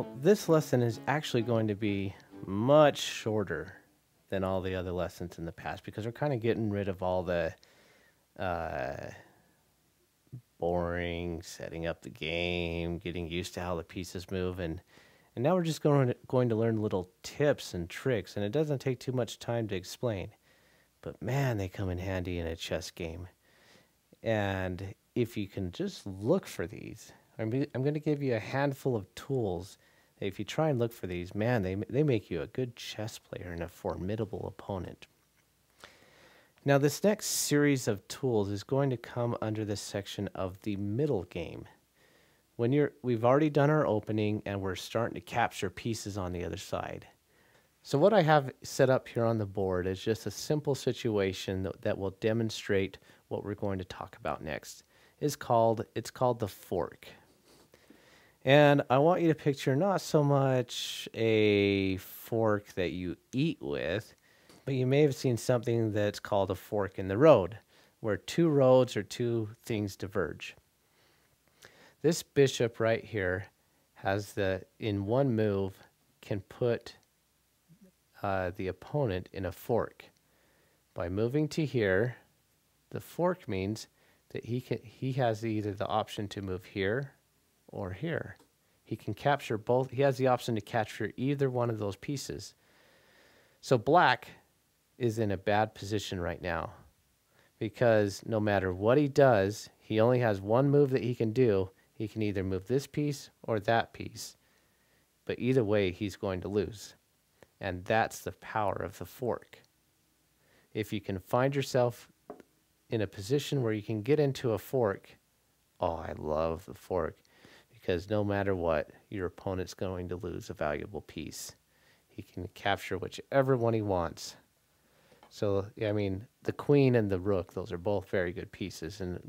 Now, this lesson is actually going to be much shorter than all the other lessons in the past because we're kind of getting rid of all the boring setting up the game, getting used to how the pieces move, and now we're just going to learn little tips and tricks, and it doesn't take too much time to explain. But man, they come in handy in a chess game. And if you can just look for these, I'm going to give you a handful of tools. If you try and look for these, man, they make you a good chess player and a formidable opponent. Now, this next series of tools is going to come under this section of the middle game. We've already done our opening and we're starting to capture pieces on the other side. So what I have set up here on the board is just a simple situation that will demonstrate what we're going to talk about next. It's called the fork. And I want you to picture not so much a fork that you eat with, but you may have seen something that's called a fork in the road, where two roads or two things diverge. This bishop right here has in one move, can put the opponent in a fork. By moving to here, the fork means that he has either the option to move here or here. He can capture both. He has the option to capture either one of those pieces. So black is in a bad position right now because no matter what he does, he only has one move that he can do. He can either move this piece or that piece, but either way, he's going to lose. And that's the power of the fork. If you can find yourself in a position where you can get into a fork, oh, I love the fork, because no matter what, your opponent's going to lose a valuable piece. He can capture whichever one he wants. So, I mean, the queen and the rook, those are both very good pieces. And,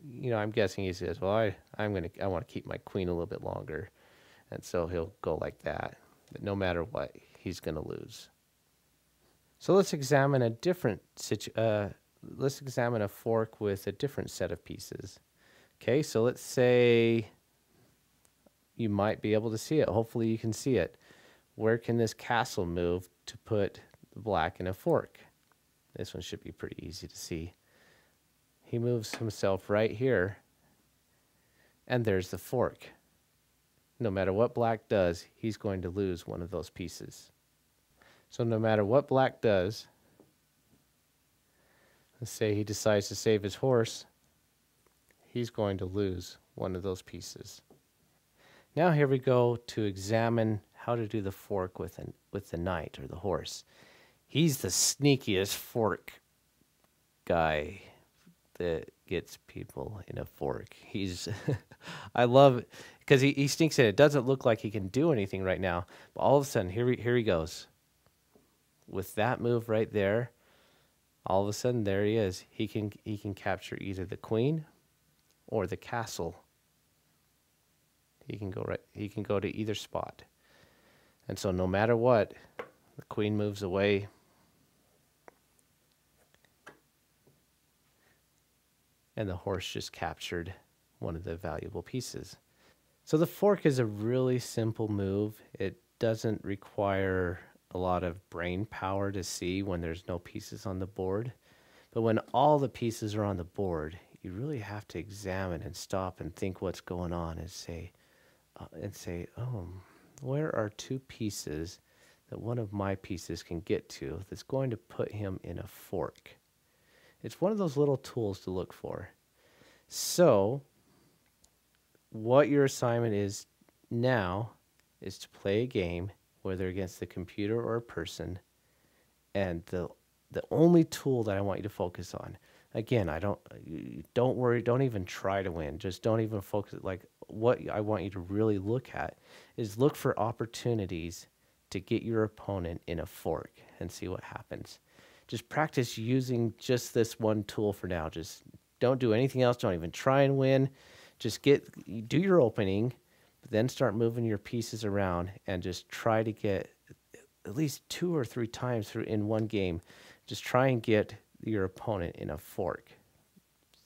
you know, I'm guessing he says, well, I want to keep my queen a little bit longer. And so he'll go like that. But no matter what, he's going to lose. So let's examine let's examine a fork with a different set of pieces. Okay, so let's say you might be able to see it. Hopefully you can see it. Where can this castle move to put the black in a fork? This one should be pretty easy to see. He moves himself right here, and there's the fork. No matter what black does, he's going to lose one of those pieces. So no matter what black does, let's say he decides to save his horse, he's going to lose one of those pieces. Now here we go to examine how to do the fork with the knight or the horse. He's the sneakiest fork guy that gets people in a fork. I love it because he sneaks in. It doesn't look like he can do anything right now, but all of a sudden, here he goes. With that move right there, all of a sudden, there he is. He can capture either the queen or the castle. He can go to either spot. And so no matter what, the queen moves away. And the horse just captured one of the valuable pieces. So the fork is a really simple move. It doesn't require a lot of brain power to see when there's no pieces on the board. But when all the pieces are on the board, you really have to examine and stop and think what's going on and say, oh, where are two pieces that one of my pieces can get to that's going to put him in a fork? It's one of those little tools to look for. So what your assignment is now is to play a game, whether against the computer or a person, and the only tool that I want you to focus on, again, don't worry, don't even try to win, just don't even focus. Like, what I want you to really look at is look for opportunities to get your opponent in a fork and see what happens. Just practice using just this one tool for now. Just don't do anything else. Don't even try and win. Just do your opening, but then start moving your pieces around and just try to get at least 2 or 3 times in one game. Just try and get your opponent in a fork.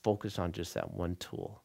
Focus on just that one tool.